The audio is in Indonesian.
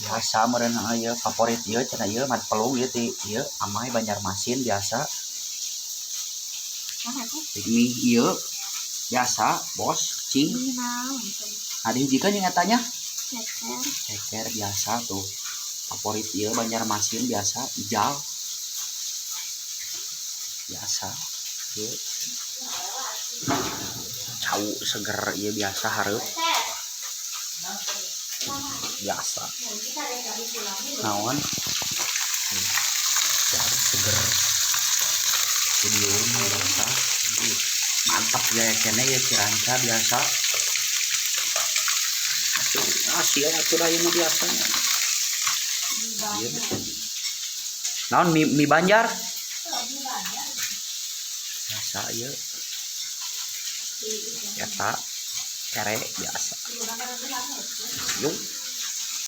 biasa meureun ieu favorit ieu cenah ieu mad pelung ieu ti ieu amai Banjarmasin biasa. Mie ieu biasa bos cing. Ada hijikeun yang katanya ceker biasa tuh favorit ieu Banjarmasin biasa ijal biasa ieu cau seger ieu biasa hareup biasa naon biasa seger video biasa mantap ya kene ya ciranca biasa hasil atuh aya mah biasanya ieu naon mie Banjar biasa ieu eta kere biasa yuk